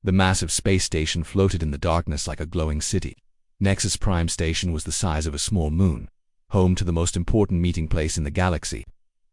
The massive space station floated in the darkness like a glowing city. Nexus Prime Station was the size of a small moon, home to the most important meeting place in the galaxy.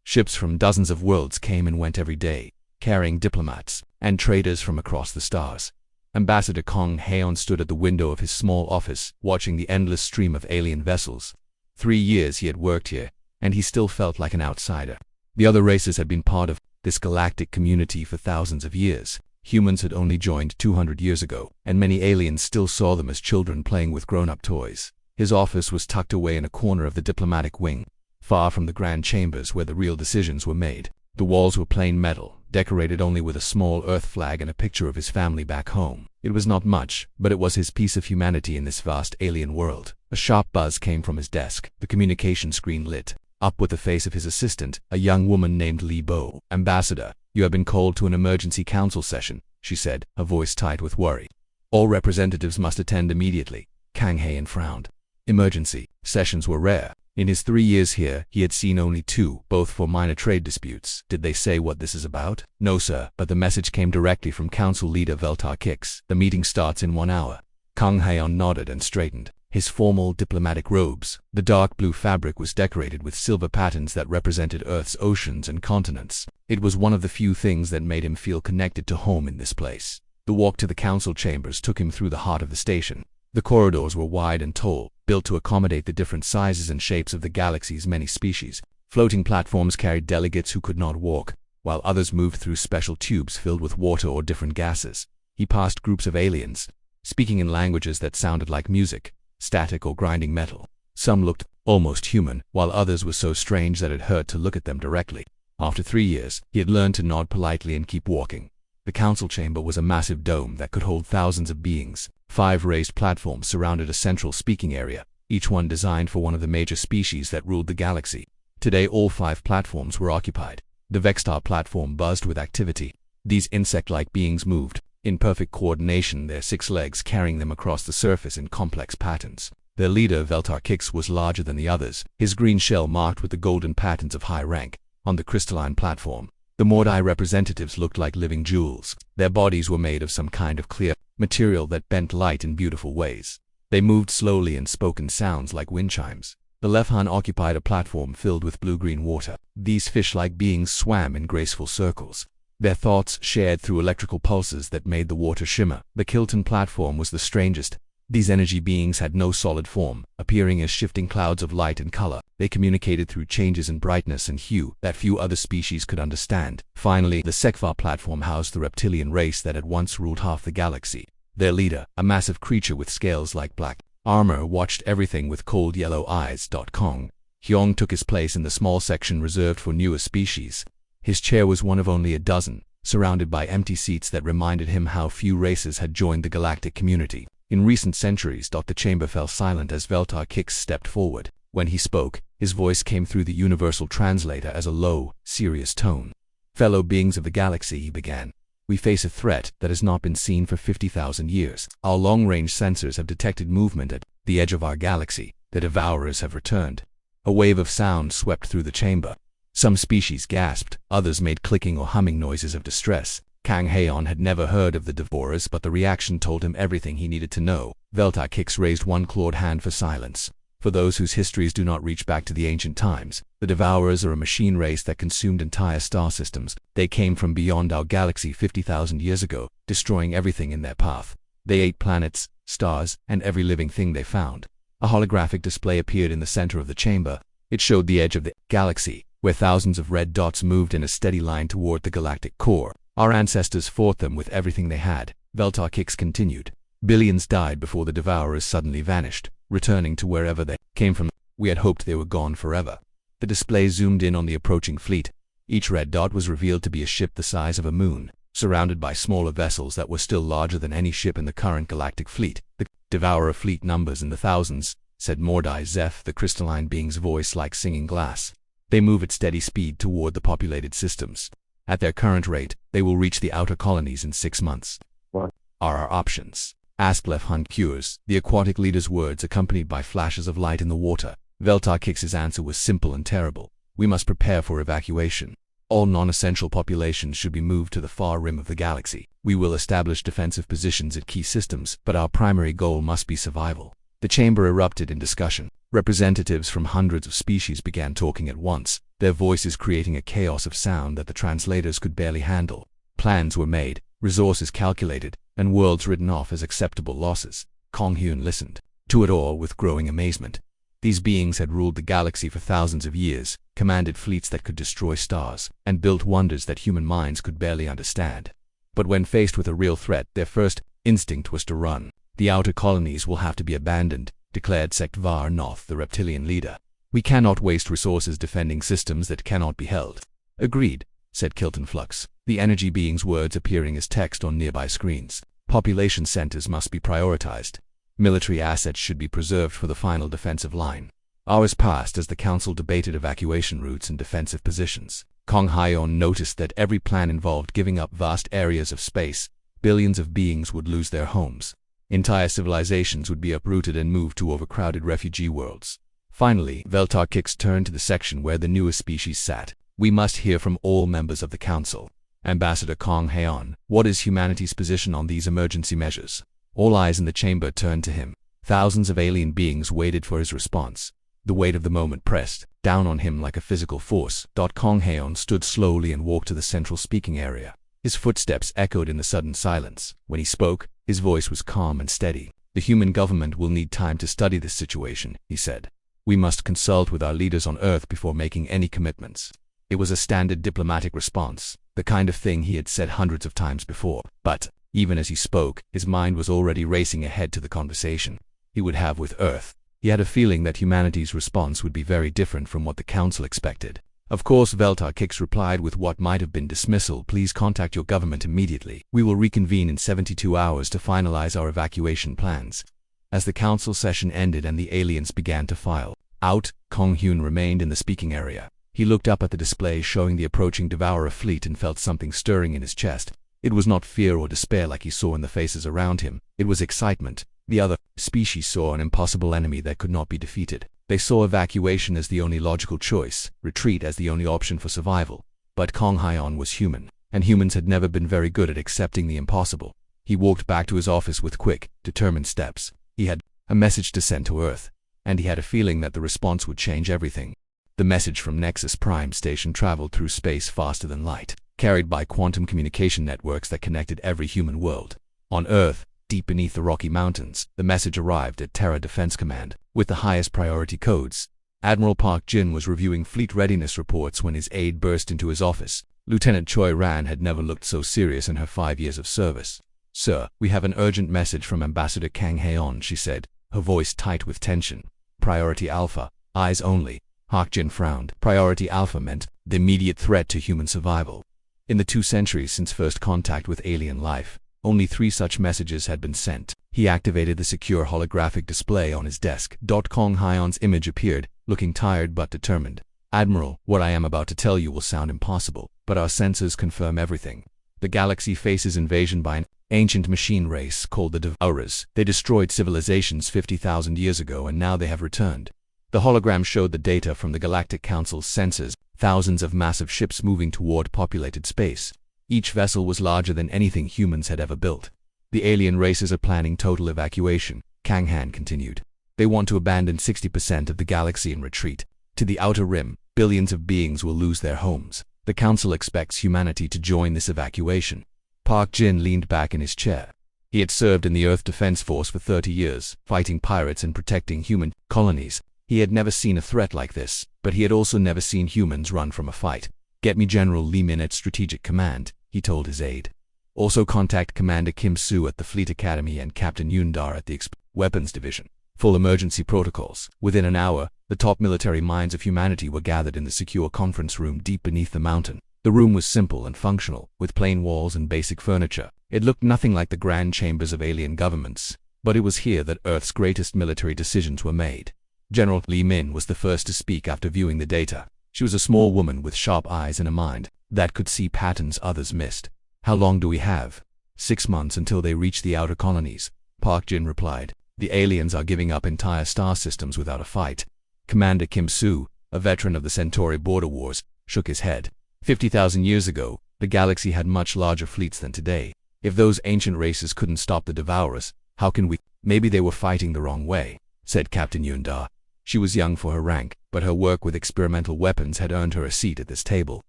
Ships from dozens of worlds came and went every day, carrying diplomats and traders from across the stars. Ambassador Kang Haeon stood at the window of his small office, watching the endless stream of alien vessels. 3 years he had worked here, and he still felt like an outsider. The other races had been part of this galactic community for thousands of years. Humans had only joined 200 years ago, and many aliens still saw them as children playing with grown-up toys. His office was tucked away in a corner of the diplomatic wing, far from the grand chambers where the real decisions were made. The walls were plain metal, decorated only with a small Earth flag and a picture of his family back home. It was not much, but it was his piece of humanity in this vast alien world. A sharp buzz came from his desk. The communication screen lit up with the face of his assistant, a young woman named Li Bo. "Ambassador, you have been called to an emergency council session," she said, her voice tight with worry. "All representatives must attend immediately." Kang Haeon frowned. Emergency sessions were rare. In his 3 years here, he had seen only 2, both for minor trade disputes. Did they say what this is about? "No, sir, but the message came directly from Council Leader Veltar Kix. The meeting starts in 1 hour. Kang Haeon nodded and straightened. His formal diplomatic robes, the dark blue fabric, was decorated with silver patterns that represented Earth's oceans and continents. It was one of the few things that made him feel connected to home in this place. The walk to the council chambers took him through the heart of the station. The corridors were wide and tall, built to accommodate the different sizes and shapes of the galaxy's many species. Floating platforms carried delegates who could not walk, while others moved through special tubes filled with water or different gases. He passed groups of aliens, speaking in languages that sounded like music, static or grinding metal. Some looked almost human, while others were so strange that it hurt to look at them directly. After 3 years, he had learned to nod politely and keep walking. The council chamber was a massive dome that could hold thousands of beings. 5 raised platforms surrounded a central speaking area, each one designed for one of the major species that ruled the galaxy. Today all 5 platforms were occupied. The Vexstar platform buzzed with activity. These insect-like beings moved, in perfect coordination, their 6 legs carrying them across the surface in complex patterns. Their leader, Veltar Kix, was larger than the others, his green shell marked with the golden patterns of high rank. On the crystalline platform, the Mordai representatives looked like living jewels. Their bodies were made of some kind of clear material that bent light in beautiful ways. They moved slowly and spoke in sounds like wind chimes. The Lefhan occupied a platform filled with blue-green water. These fish-like beings swam in graceful circles, their thoughts shared through electrical pulses that made the water shimmer. The Kilton platform was the strangest. These energy beings had no solid form, appearing as shifting clouds of light and color. They communicated through changes in brightness and hue that few other species could understand. Finally, the Sekvar platform housed the reptilian race that had once ruled half the galaxy. Their leader, a massive creature with scales like black armor, watched everything with cold yellow eyes. Kang Haeon took his place in the small section reserved for newer species. His chair was one of only a dozen, surrounded by empty seats that reminded him how few races had joined the galactic community. In recent centuries, the chamber fell silent as Veltar Kix stepped forward. When he spoke, his voice came through the universal translator as a low, serious tone. "Fellow beings of the galaxy," he began, "we face a threat that has not been seen for 50,000 years. Our long-range sensors have detected movement at the edge of our galaxy. The Devourers have returned." A wave of sound swept through the chamber. Some species gasped, others made clicking or humming noises of distress. Kang Haeon had never heard of the Devourers, but the reaction told him everything he needed to know. Veltar Kix raised one clawed hand for silence. For those whose histories do not reach back to the ancient times, the Devourers are a machine race that consumed entire star systems. They came from beyond our galaxy 50,000 years ago, destroying everything in their path. They ate planets, stars, and every living thing they found. A holographic display appeared in the center of the chamber. It showed the edge of the galaxy, where thousands of red dots moved in a steady line toward the galactic core. "Our ancestors fought them with everything they had," Veltar Kix continued. "Billions died before the Devourers suddenly vanished, returning to wherever they came from. We had hoped they were gone forever." The display zoomed in on the approaching fleet. Each red dot was revealed to be a ship the size of a moon, surrounded by smaller vessels that were still larger than any ship in the current galactic fleet. "The Devourer fleet numbers in the thousands," said Mordai Zeph, the crystalline being's voice like singing glass. "They move at steady speed toward the populated systems. At their current rate, they will reach the outer colonies in 6 months. What are our options?" asked Lefhan Cures, the aquatic leader's words accompanied by flashes of light in the water. Veltar Kix's answer was simple and terrible. "We must prepare for evacuation. All non-essential populations should be moved to the far rim of the galaxy. We will establish defensive positions at key systems, but our primary goal must be survival. The chamber erupted in discussion. Representatives from hundreds of species began talking at once, their voices creating a chaos of sound that the translators could barely handle. Plans were made, resources calculated, and worlds written off as acceptable losses. Kong Hyun listened to it all with growing amazement. These beings had ruled the galaxy for thousands of years, commanded fleets that could destroy stars, and built wonders that human minds could barely understand. But when faced with a real threat, their first instinct was to run. The outer colonies will have to be abandoned, declared Sektvar Noth, the reptilian leader. We cannot waste resources defending systems that cannot be held. Agreed, said Kilton Flux, the energy being's words appearing as text on nearby screens. Population centers must be prioritized. Military assets should be preserved for the final defensive line. Hours passed as the council debated evacuation routes and defensive positions. Kong Hyon noticed that every plan involved giving up vast areas of space. Billions of beings would lose their homes. Entire civilizations would be uprooted and moved to overcrowded refugee worlds. Finally, Veltar Kix turned to the section where the newest species sat. We must hear from all members of the council. Ambassador Kong Hyon, what is humanity's position on these emergency measures? All eyes in the chamber turned to him. Thousands of alien beings waited for his response. The weight of the moment pressed down on him like a physical force. Kong Hyon stood slowly and walked to the central speaking area. His footsteps echoed in the sudden silence. When he spoke, his voice was calm and steady. The human government will need time to study this situation, he said. We must consult with our leaders on Earth before making any commitments. It was a standard diplomatic response, the kind of thing he had said hundreds of times before. But even as he spoke, his mind was already racing ahead to the conversation he would have with Earth. He had a feeling that humanity's response would be very different from what the council expected. Of course, Veltar Kix replied with what might have been dismissal. Please contact your government immediately. We will reconvene in 72 hours to finalize our evacuation plans. As the council session ended and the aliens began to file out, Kong Hyun remained in the speaking area. He looked up at the display showing the approaching Devourer fleet and felt something stirring in his chest. It was not fear or despair like he saw in the faces around him. It was excitement. The other species saw an impossible enemy that could not be defeated. They saw evacuation as the only logical choice, retreat as the only option for survival. But Kong Hyon was human, and humans had never been very good at accepting the impossible. He walked back to his office with quick, determined steps. He had a message to send to Earth, and he had a feeling that the response would change everything. The message from Nexus Prime Station traveled through space faster than light, carried by quantum communication networks that connected every human world. On Earth, deep beneath the Rocky Mountains, the message arrived at Terra Defense Command, with the highest priority codes. Admiral Park Jin was reviewing fleet readiness reports when his aide burst into his office. Lieutenant Choi Ran had never looked so serious in her 5 years of service. Sir, we have an urgent message from Ambassador Kang Haeon, she said, her voice tight with tension. Priority Alpha, eyes only. Park Jin frowned. Priority Alpha meant the immediate threat to human survival. In the 2 centuries since first contact with alien life, only 3 such messages had been sent. He activated the secure holographic display on his desk. Kong Hyon's image appeared, looking tired but determined. Admiral, what I am about to tell you will sound impossible, but our sensors confirm everything. The galaxy faces invasion by an ancient machine race called the Devourers. They destroyed civilizations 50,000 years ago and now they have returned. The hologram showed the data from the Galactic Council's sensors, thousands of massive ships moving toward populated space. Each vessel was larger than anything humans had ever built. The alien races are planning total evacuation, Kang Han continued. They want to abandon 60% of the galaxy and retreat. To the outer rim, billions of beings will lose their homes. The Council expects humanity to join this evacuation. Park Jin leaned back in his chair. He had served in the Earth Defense Force for 30 years, fighting pirates and protecting human colonies. He had never seen a threat like this, but he had also never seen humans run from a fight. Get me General Lee Min at Strategic Command, he told his aide. Also contact Commander Kim Soo at the Fleet Academy and Captain Yundar at the Weapons Division. Full emergency protocols. Within an hour, the top military minds of humanity were gathered in the secure conference room deep beneath the mountain. The room was simple and functional, with plain walls and basic furniture. It looked nothing like the grand chambers of alien governments, but it was here that Earth's greatest military decisions were made. General Lee Min was the first to speak after viewing the data. She was a small woman with sharp eyes and a mind that could see patterns others missed. How long do we have? 6 months until they reach the outer colonies, Park Jin replied. The aliens are giving up entire star systems without a fight. Commander Kim Soo, a veteran of the Centauri border wars, shook his head. 50,000 years ago, the galaxy had much larger fleets than today. If those ancient races couldn't stop the Devourers, how can we? Maybe they were fighting the wrong way, said Captain Yunda. She was young for her rank, but her work with experimental weapons had earned her a seat at this table.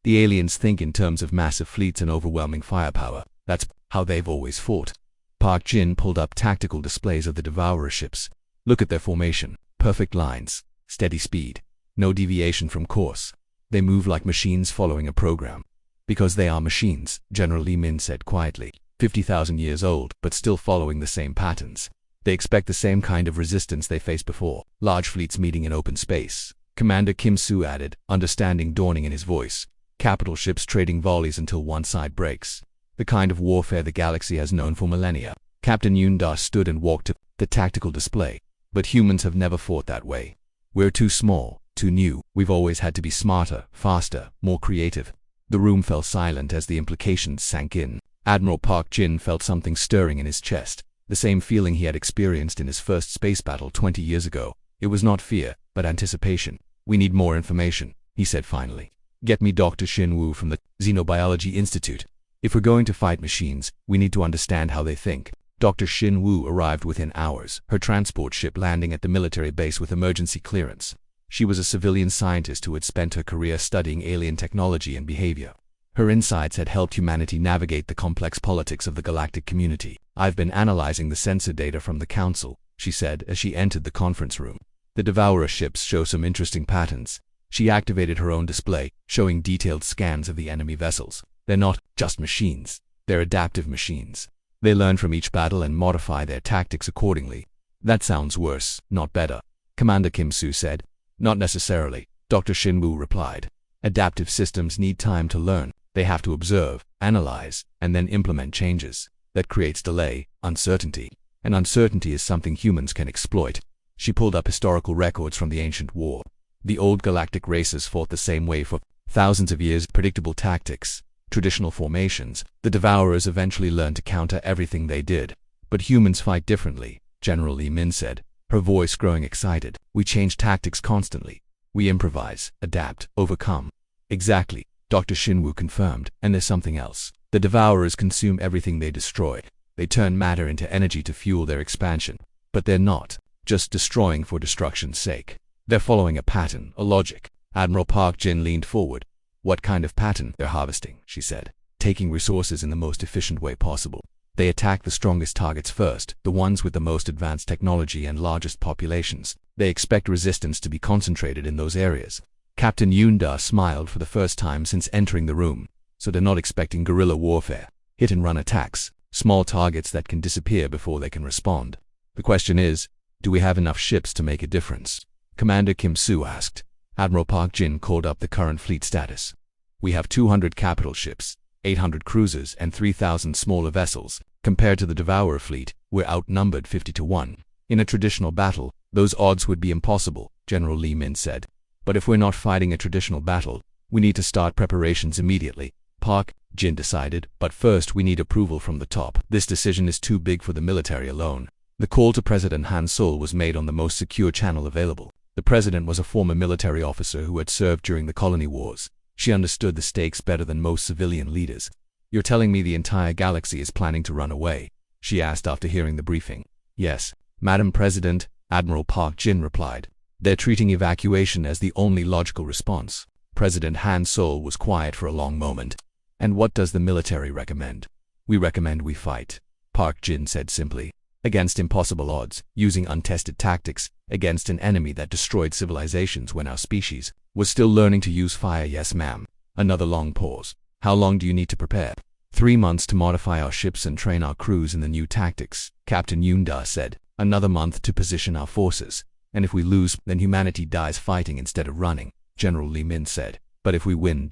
The aliens think in terms of massive fleets and overwhelming firepower. That's how they've always fought. Park Jin pulled up tactical displays of the Devourer ships. Look at their formation. Perfect lines. Steady speed. No deviation from course. They move like machines following a program. Because they are machines, General Li Min said quietly. 50,000 years old, but still following the same patterns. They expect the same kind of resistance they faced before. Large fleets meeting in open space. Commander Kim Su added, understanding dawning in his voice. Capital ships trading volleys until one side breaks. The kind of warfare the galaxy has known for millennia. Captain Yunda stood and walked to the tactical display. But humans have never fought that way. We're too small, too new. We've always had to be smarter, faster, more creative. The room fell silent as the implications sank in. Admiral Park Jin felt something stirring in his chest, the same feeling he had experienced in his first space battle 20 years ago. It was not fear, but anticipation. We need more information, he said finally. Get me Dr. Xin Wu from the Xenobiology Institute. If we're going to fight machines, we need to understand how they think. Dr. Xin Wu arrived within hours, her transport ship landing at the military base with emergency clearance. She was a civilian scientist who had spent her career studying alien technology and behavior. Her insights had helped humanity navigate the complex politics of the galactic community. I've been analyzing the sensor data from the Council, she said as she entered the conference room. The Devourer ships show some interesting patterns. She activated her own display, showing detailed scans of the enemy vessels. They're not just machines. They're adaptive machines. They learn from each battle and modify their tactics accordingly. That sounds worse, not better, Commander Kim Su said. Not necessarily, Dr. Xin Wu replied. Adaptive systems need time to learn. They have to observe, analyze, and then implement changes. That creates delay, uncertainty. And uncertainty is something humans can exploit. She pulled up historical records from the ancient war. The old galactic races fought the same way for thousands of years. Predictable tactics, traditional formations. The Devourers eventually learned to counter everything they did. But humans fight differently, General Li Min said, her voice growing excited. We change tactics constantly. We improvise, adapt, overcome. Exactly, Dr. Xin Wu confirmed. And there's something else. The Devourers consume everything they destroy. They turn matter into energy to fuel their expansion. But they're not just destroying for destruction's sake. They're following a pattern, a logic. Admiral Park Jin leaned forward. What kind of pattern? They're harvesting, she said, taking resources in the most efficient way possible. They attack the strongest targets first, the ones with the most advanced technology and largest populations. They expect resistance to be concentrated in those areas. Captain Yunda smiled for the first time since entering the room. So they're not expecting guerrilla warfare, hit-and-run attacks, small targets that can disappear before they can respond. The question is, do we have enough ships to make a difference? Commander Kim Su asked. Admiral Park Jin called up the current fleet status. We have 200 capital ships, 800 cruisers, and 3,000 smaller vessels. Compared to the Devourer fleet, we're outnumbered 50-1. In a traditional battle, those odds would be impossible, General Li Min said. But if we're not fighting a traditional battle, we need to start preparations immediately. Park Jin decided, but first we need approval from the top. This decision is too big for the military alone. The call to President Han Sol was made on the most secure channel available. The president was a former military officer who had served during the colony wars. She understood the stakes better than most civilian leaders. You're telling me the entire galaxy is planning to run away? She asked after hearing the briefing. Yes, Madam President, Admiral Park Jin replied. They're treating evacuation as the only logical response. President Han Sol was quiet for a long moment. And what does the military recommend? We recommend we fight, Park Jin said simply. Against impossible odds, using untested tactics, against an enemy that destroyed civilizations when our species was still learning to use fire. Yes, ma'am. Another long pause. How long do you need to prepare? 3 months to modify our ships and train our crews in the new tactics, Captain Yunda said. Another month to position our forces. And if we lose, then humanity dies fighting instead of running, General Li Min said. But if we win...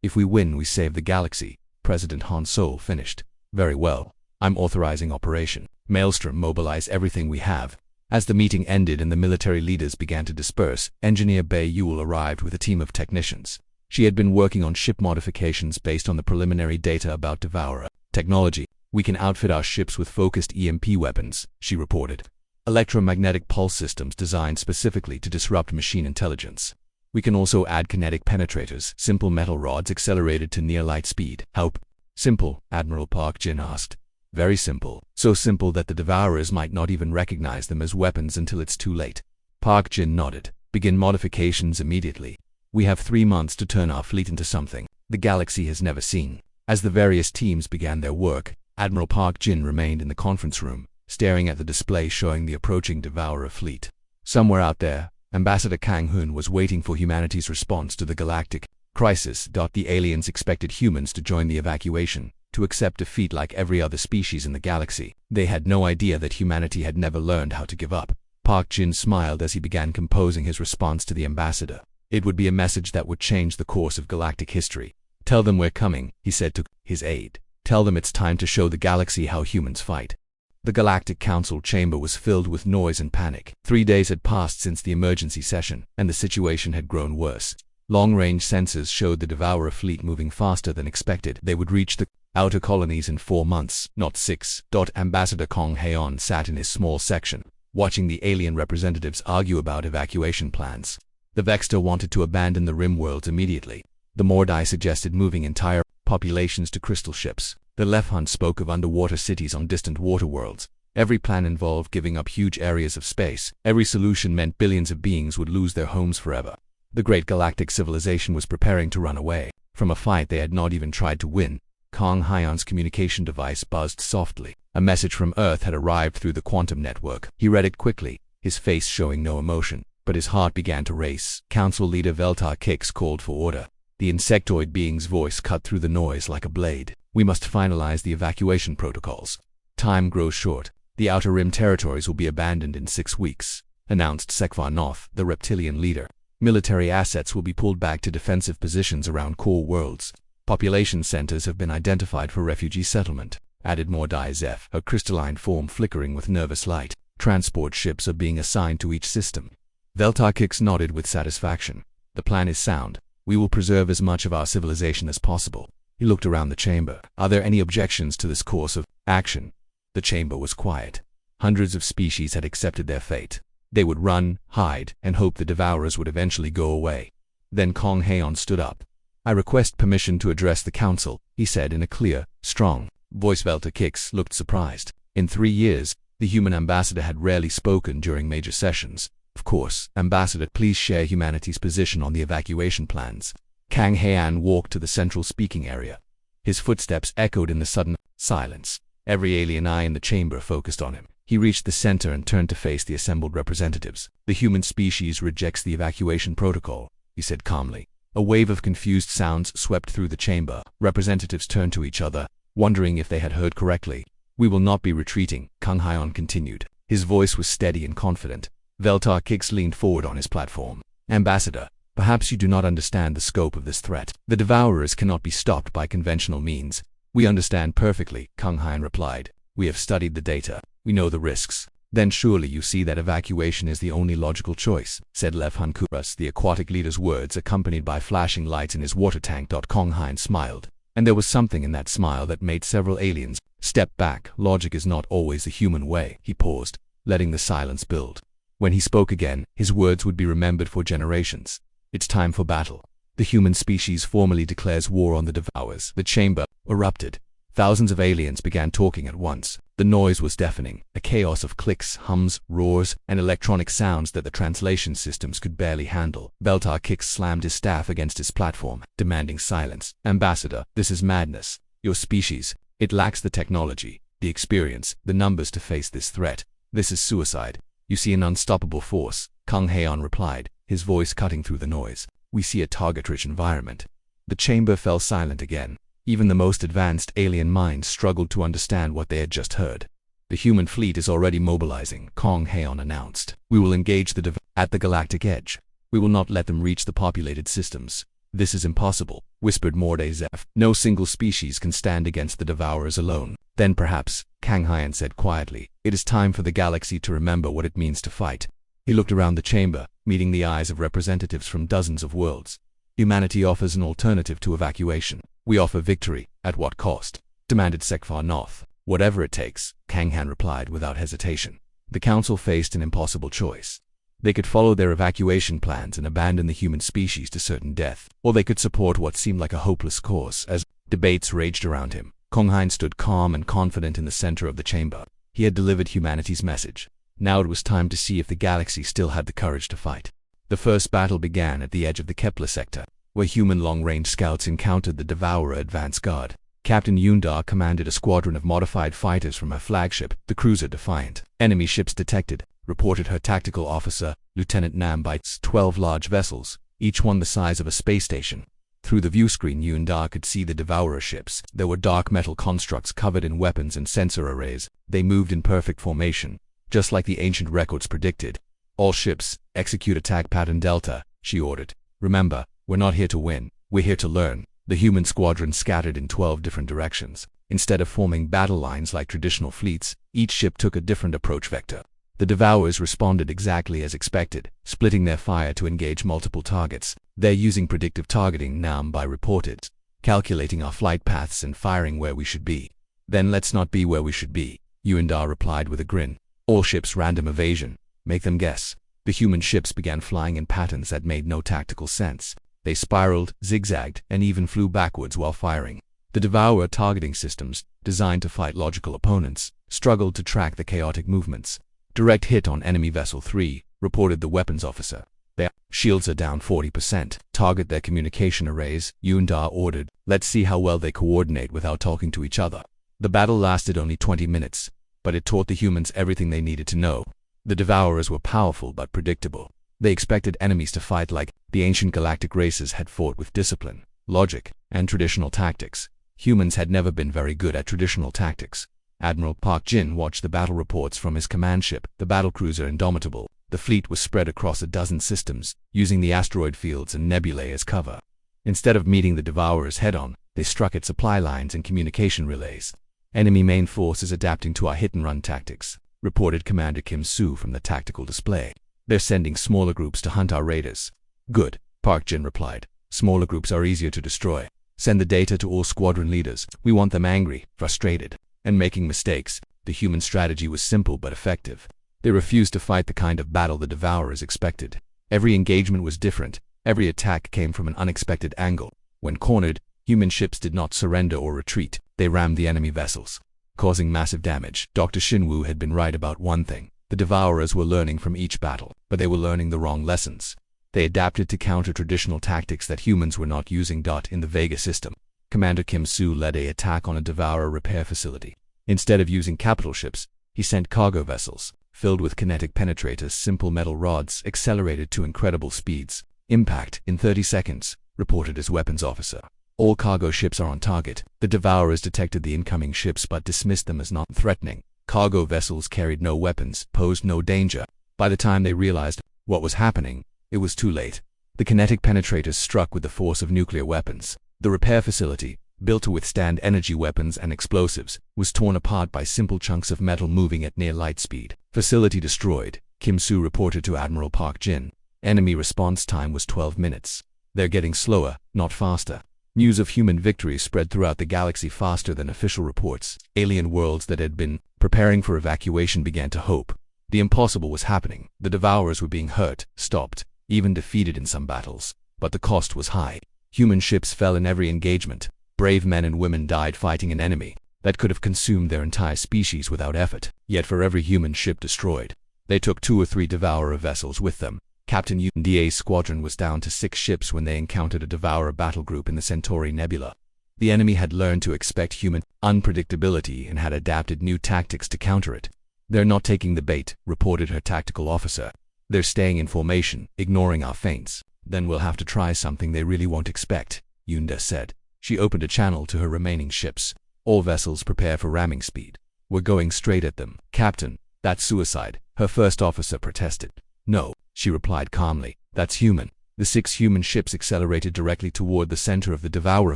If we win, we save the galaxy, President Han Sol finished. Very well. I'm authorizing Operation Maelstrom. Mobilize everything we have. As the meeting ended and the military leaders began to disperse, Engineer Bai Yule arrived with a team of technicians. She had been working on ship modifications based on the preliminary data about Devourer technology. We can outfit our ships with focused EMP weapons, she reported. Electromagnetic pulse systems designed specifically to disrupt machine intelligence. We can also add kinetic penetrators, simple metal rods accelerated to near light speed. How simple? Admiral Park Jin asked. Very simple. So simple that the Devourers might not even recognize them as weapons until it's too late. Park Jin nodded. Begin modifications immediately. We have 3 months to turn our fleet into something the galaxy has never seen. As the various teams began their work, Admiral Park Jin remained in the conference room, staring at the display showing the approaching Devourer fleet. Somewhere out there, Ambassador Kang Hun was waiting for humanity's response to the galactic crisis. The aliens expected humans to join the evacuation, to accept defeat like every other species in the galaxy. They had no idea that humanity had never learned how to give up. Park Jin smiled as he began composing his response to the ambassador. It would be a message that would change the course of galactic history. Tell them we're coming, he said to his aide. Tell them it's time to show the galaxy how humans fight. The Galactic Council chamber was filled with noise and panic. 3 days had passed since the emergency session, and the situation had grown worse. Long-range sensors showed the Devourer fleet moving faster than expected. They would reach the outer colonies in 4 months, not 6. Ambassador Kong Haon sat in his small section, watching the alien representatives argue about evacuation plans. The Vexter wanted to abandon the Rim worlds immediately. The Mordai suggested moving entire populations to crystal ships. The Lefhunt spoke of underwater cities on distant water worlds. Every plan involved giving up huge areas of space. Every solution meant billions of beings would lose their homes forever. The great galactic civilization was preparing to run away from a fight they had not even tried to win. Kong Haon's communication device buzzed softly. A message from Earth had arrived through the quantum network. He read it quickly, his face showing no emotion, but his heart began to race. Council leader Veltar Kix called for order. The insectoid being's voice cut through the noise like a blade. We must finalize the evacuation protocols. Time grows short. The Outer Rim territories will be abandoned in 6 weeks, announced Sekvar Noth, the reptilian leader. Military assets will be pulled back to defensive positions around core worlds. Population centers have been identified for refugee settlement, added Mordai Zeph, her crystalline form flickering with nervous light. Transport ships are being assigned to each system. Veltar Kix nodded with satisfaction. The plan is sound. We will preserve as much of our civilization as possible. He looked around the chamber. Are there any objections to this course of action? The chamber was quiet. Hundreds of species had accepted their fate. They would run, hide, and hope the Devourers would eventually go away. Then Kong Haon stood up. I request permission to address the council, he said in a clear, strong voice. Veltar Kix looked surprised. In 3 years, the human ambassador had rarely spoken during major sessions. Of course, Ambassador, please share humanity's position on the evacuation plans. Kang Haon walked to the central speaking area. His footsteps echoed in the sudden silence. Every alien eye in the chamber focused on him. He reached the center and turned to face the assembled representatives. The human species rejects the evacuation protocol, he said calmly. A wave of confused sounds swept through the chamber. Representatives turned to each other, wondering if they had heard correctly. We will not be retreating, Kang Haon continued. His voice was steady and confident. Veltar Kix leaned forward on his platform. Ambassador, perhaps you do not understand the scope of this threat. The Devourers cannot be stopped by conventional means. We understand perfectly, Kang Haon replied. We have studied the data. We know the risks. Then surely you see that evacuation is the only logical choice, said Lev Hunkuras, the aquatic leader's words accompanied by flashing lights in his water tank. Kong Haon smiled. And there was something in that smile that made several aliens step back. Logic is not always the human way. He paused, letting the silence build. When he spoke again, his words would be remembered for generations. It's time for battle. The human species formally declares war on the Devourers. The chamber erupted. Thousands of aliens began talking at once. The noise was deafening, a chaos of clicks, hums, roars, and electronic sounds that the translation systems could barely handle. Veltar Kix slammed his staff against his platform, demanding silence. Ambassador, this is madness. Your species, it lacks the technology, the experience, the numbers to face this threat. This is suicide. You see an unstoppable force, Kang Haon replied, his voice cutting through the noise. We see a target-rich environment. The chamber fell silent again. Even the most advanced alien minds struggled to understand what they had just heard. The human fleet is already mobilizing, Kang Haon announced. We will engage the at the galactic edge. We will not let them reach the populated systems. This is impossible, whispered Mordai Zeph. No single species can stand against the Devourers alone. Then perhaps, Kang Haon said quietly, it is time for the galaxy to remember what it means to fight. He looked around the chamber, meeting the eyes of representatives from dozens of worlds. Humanity offers an alternative to evacuation. We offer victory, at what cost? Demanded Sekvar Noth. Whatever it takes, Kang Haon replied without hesitation. The council faced an impossible choice. They could follow their evacuation plans and abandon the human species to certain death, or they could support what seemed like a hopeless course. As debates raged around him, Kong Hein stood calm and confident in the center of the chamber. He had delivered humanity's message. Now it was time to see if the galaxy still had the courage to fight. The first battle began at the edge of the Kepler sector, where human long-range scouts encountered the Devourer advance guard. Captain Yundar commanded a squadron of modified fighters from her flagship, the cruiser Defiant. Enemy ships detected, reported her tactical officer, Lieutenant Nam Bites. 12 large vessels, each one the size of a space station. Through the viewscreen, Yundar could see the Devourer ships. There were dark metal constructs covered in weapons and sensor arrays. They moved in perfect formation, just like the ancient records predicted. All ships, execute attack pattern Delta, she ordered. Remember, we're not here to win, we're here to learn. The human squadron scattered in 12 different directions. Instead of forming battle lines like traditional fleets, each ship took a different approach vector. The Devourers responded exactly as expected, splitting their fire to engage multiple targets. They're using predictive targeting, Nam Bai reported, calculating our flight paths and firing where we should be. Then let's not be where we should be, Yundar replied with a grin. All ships random evasion. Make them guess. The human ships began flying in patterns that made no tactical sense. They spiraled, zigzagged, and even flew backwards while firing. The Devourer targeting systems, designed to fight logical opponents, struggled to track the chaotic movements. Direct hit on enemy vessel 3, reported the weapons officer. Their shields are down 40%. Target their communication arrays, Yundar ordered. Let's see how well they coordinate without talking to each other. The battle lasted only 20 minutes, but it taught the humans everything they needed to know. The Devourers were powerful but predictable. They expected enemies to fight like the ancient galactic races had fought, with discipline, logic, and traditional tactics. Humans had never been very good at traditional tactics. Admiral Park Jin watched the battle reports from his command ship, the battlecruiser Indomitable. The fleet was spread across a dozen systems, using the asteroid fields and nebulae as cover. Instead of meeting the Devourers head-on, they struck at supply lines and communication relays. Enemy main force is adapting to our hit-and-run tactics, reported Commander Kim Soo from the tactical display. They're sending smaller groups to hunt our raiders. Good, Park Jin replied. Smaller groups are easier to destroy. Send the data to all squadron leaders. We want them angry, frustrated, and making mistakes. The human strategy was simple but effective. They refused to fight the kind of battle the Devourers expected. Every engagement was different. Every attack came from an unexpected angle. When cornered, human ships did not surrender or retreat. They rammed the enemy vessels, causing massive damage. Dr. Shinwu had been right about one thing. The Devourers were learning from each battle, but they were learning the wrong lessons. They adapted to counter traditional tactics that humans were not using. In the Vega system, Commander Kim Soo led an attack on a Devourer repair facility. Instead of using capital ships, he sent cargo vessels, filled with kinetic penetrators, simple metal rods, accelerated to incredible speeds. Impact in 30 seconds, reported his weapons officer. All cargo ships are on target. The Devourers detected the incoming ships but dismissed them as not threatening. Cargo vessels carried no weapons, posed no danger. By the time they realized what was happening, it was too late. The kinetic penetrators struck with the force of nuclear weapons. The repair facility, built to withstand energy weapons and explosives, was torn apart by simple chunks of metal moving at near light speed. Facility destroyed, Kim Soo reported to Admiral Park Jin. Enemy response time was 12 minutes. They're getting slower, not faster. News of human victory spread throughout the galaxy faster than official reports. Alien worlds that had been preparing for evacuation began to hope. The impossible was happening. The Devourers were being hurt, stopped, even defeated in some battles. But the cost was high. Human ships fell in every engagement. Brave men and women died fighting an enemy that could have consumed their entire species without effort. Yet for every human ship destroyed, they took 2 or 3 Devourer vessels with them. Captain Yunda's squadron was down to 6 ships when they encountered a Devourer battle group in the Centauri Nebula. The enemy had learned to expect human unpredictability and had adapted new tactics to counter it. They're not taking the bait, reported her tactical officer. They're staying in formation, ignoring our feints. Then we'll have to try something they really won't expect, Yunda said. She opened a channel to her remaining ships. All vessels prepare for ramming speed. We're going straight at them. Captain, that's suicide, her first officer protested. No, she replied calmly. That's human. The 6 human ships accelerated directly toward the center of the Devourer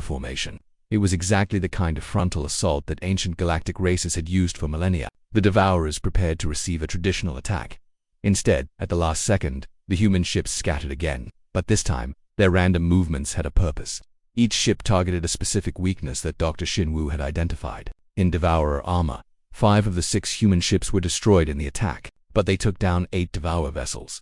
formation. It was exactly the kind of frontal assault that ancient galactic races had used for millennia. The Devourers prepared to receive a traditional attack. Instead, at the last second, the human ships scattered again. But this time, their random movements had a purpose. Each ship targeted a specific weakness that Dr. Shinwu had identified. In Devourer armor, 5 of the 6 human ships were destroyed in the attack, but they took down 8 Devourer vessels.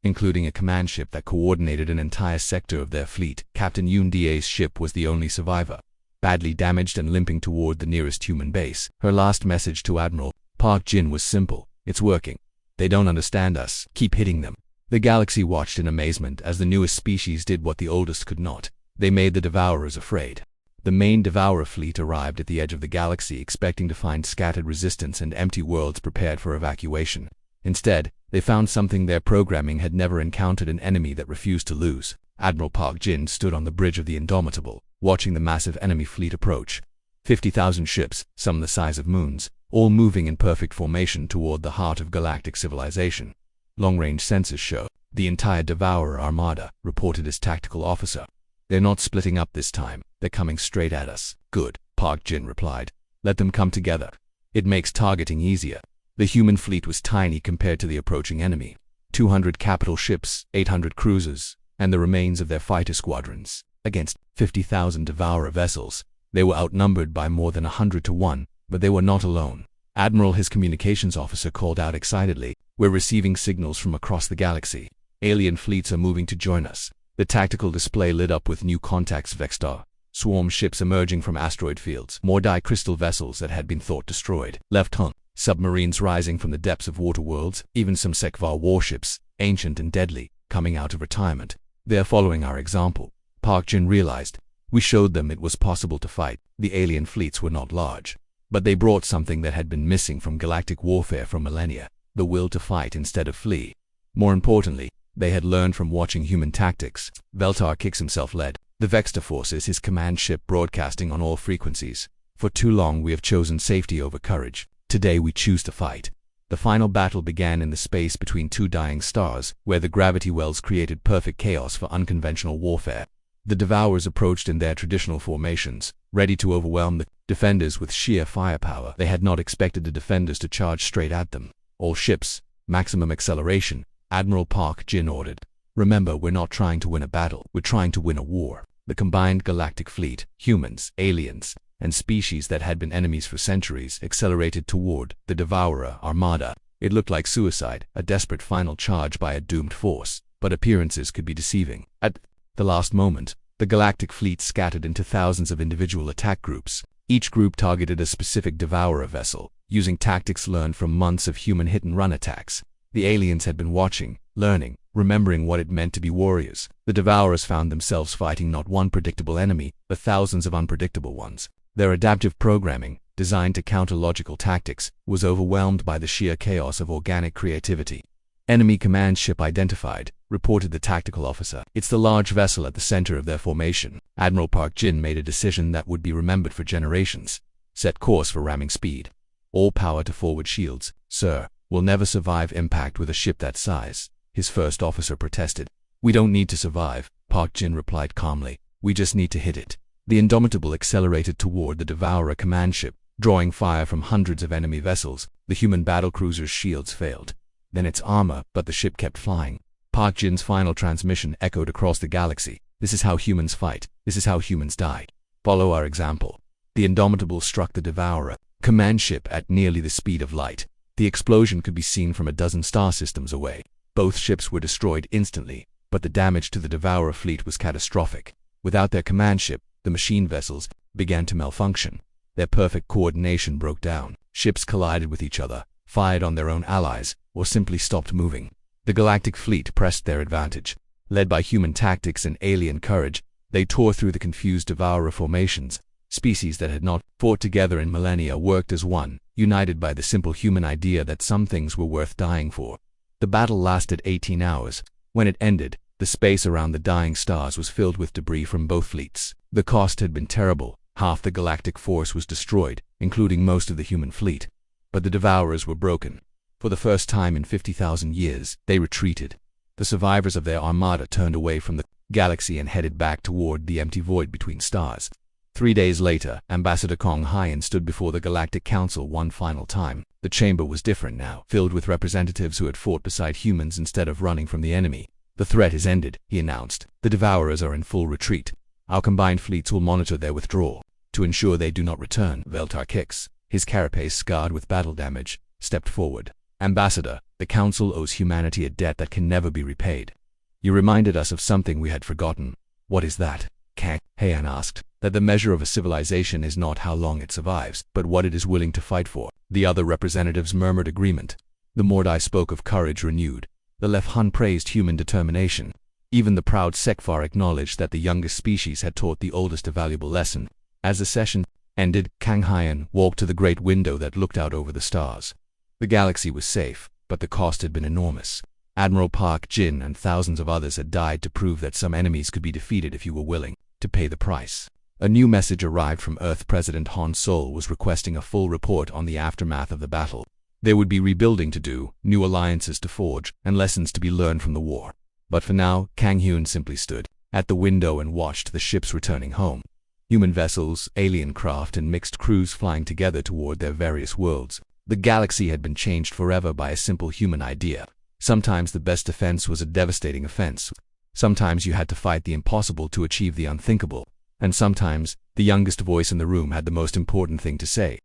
including a command ship that coordinated an entire sector of their fleet. Captain Yoon Dae's ship was the only survivor, badly damaged and limping toward the nearest human base. Her last message to Admiral Park Jin was simple: "It's working. They don't understand us. Keep hitting them." The galaxy watched in amazement as the newest species did what the oldest could not. They made the Devourers afraid. The main Devourer fleet arrived at the edge of the galaxy expecting to find scattered resistance and empty worlds prepared for evacuation. Instead, they found something their programming had never encountered: an enemy that refused to lose. Admiral Park Jin stood on the bridge of the Indomitable, watching the massive enemy fleet approach. 50,000 ships, some the size of moons, all moving in perfect formation toward the heart of galactic civilization. Long-range sensors show the entire Devourer armada, reported his tactical officer. "They're not splitting up this time. They're coming straight at us." "Good," Park Jin replied. "Let them come together. It makes targeting easier." The human fleet was tiny compared to the approaching enemy. 200 capital ships, 800 cruisers, and the remains of their fighter squadrons. Against 50,000 Devourer vessels, they were outnumbered by more than 100 to 1, but they were not alone. Admiral, his communications officer, called out excitedly, "We're receiving signals from across the galaxy. Alien fleets are moving to join us." The tactical display lit up with new contacts: Vexstar, swarm ships emerging from asteroid fields, Mordai crystal vessels that had been thought destroyed, Left Hun, submarines rising from the depths of water worlds, even some Sekvar warships, ancient and deadly, coming out of retirement. "They're following our example," Park Jin realized. "We showed them it was possible to fight." The alien fleets were not large, but they brought something that had been missing from galactic warfare for millennia: the will to fight instead of flee. More importantly, they had learned from watching human tactics. Veltar Kix himself led the Vexta forces, his command ship broadcasting on all frequencies. "For too long we have chosen safety over courage. Today we choose to fight." The final battle began in the space between two dying stars, where the gravity wells created perfect chaos for unconventional warfare. The Devourers approached in their traditional formations, ready to overwhelm the defenders with sheer firepower. They had not expected the defenders to charge straight at them. "All ships, maximum acceleration," Admiral Park Jin ordered. "Remember, we're not trying to win a battle, we're trying to win a war." The combined galactic fleet, humans, aliens, and species that had been enemies for centuries, accelerated toward the Devourer armada. It looked like suicide, a desperate final charge by a doomed force, but appearances could be deceiving. At the last moment, the galactic fleet scattered into thousands of individual attack groups. Each group targeted a specific Devourer vessel, using tactics learned from months of human hit-and-run attacks. The aliens had been watching, learning, remembering what it meant to be warriors. The Devourers found themselves fighting not one predictable enemy, but thousands of unpredictable ones. Their adaptive programming, designed to counter logical tactics, was overwhelmed by the sheer chaos of organic creativity. "Enemy command ship identified," reported the tactical officer. "It's the large vessel at the center of their formation." Admiral Park Jin made a decision that would be remembered for generations. "Set course for ramming speed. All power to forward shields." "Sir, we'll never survive impact with a ship that size," his first officer protested. "We don't need to survive," Park Jin replied calmly. "We just need to hit it." The Indomitable accelerated toward the Devourer command ship, drawing fire from hundreds of enemy vessels. The human battlecruiser's shields failed. Then its armor, but the ship kept flying. Park Jin's final transmission echoed across the galaxy. "This is how humans fight. This is how humans die. Follow our example." The Indomitable struck the Devourer command ship at nearly the speed of light. The explosion could be seen from a dozen star systems away. Both ships were destroyed instantly, but the damage to the Devourer fleet was catastrophic. Without their command ship, the machine vessels began to malfunction. Their perfect coordination broke down. Ships collided with each other, fired on their own allies, or simply stopped moving. The galactic fleet pressed their advantage. Led by human tactics and alien courage, they tore through the confused Devourer formations. Species that had not fought together in millennia worked as one, united by the simple human idea that some things were worth dying for. The battle lasted 18 hours. When it ended, the space around the dying stars was filled with debris from both fleets. The cost had been terrible. Half the galactic force was destroyed, including most of the human fleet. But the Devourers were broken. For the first time in 50,000 years, they retreated. The survivors of their armada turned away from the galaxy and headed back toward the empty void between stars. 3 days later, Ambassador Kong Hyen stood before the Galactic Council one final time. The chamber was different now, filled with representatives who had fought beside humans instead of running from the enemy. "The threat is ended," he announced. "The Devourers are in full retreat. Our combined fleets will monitor their withdrawal to ensure they do not return." Veltar Kix, his carapace scarred with battle damage, stepped forward. Ambassador, the Council owes humanity a debt that can never be repaid. You reminded us of something we had forgotten. What is that? Kang Heian asked. That the measure of a civilization is not how long it survives, but what it is willing to fight for. The other representatives murmured agreement. The Mordai spoke of courage renewed. The Lefhan praised human determination. Even the proud Sekvar acknowledged that the youngest species had taught the oldest a valuable lesson. As the session ended, Kang Heian walked to the great window that looked out over the stars. The galaxy was safe, but the cost had been enormous. Admiral Park Jin and thousands of others had died to prove that some enemies could be defeated if you were willing to pay the price. A new message arrived from Earth. President Han Sol was requesting a full report on the aftermath of the battle. There would be rebuilding to do, new alliances to forge, and lessons to be learned from the war. But for now, Kang Hyun simply stood at the window and watched the ships returning home. Human vessels, alien craft, and mixed crews flying together toward their various worlds. The galaxy had been changed forever by a simple human idea. Sometimes the best defense was a devastating offense. Sometimes you had to fight the impossible to achieve the unthinkable. And sometimes, the youngest voice in the room had the most important thing to say.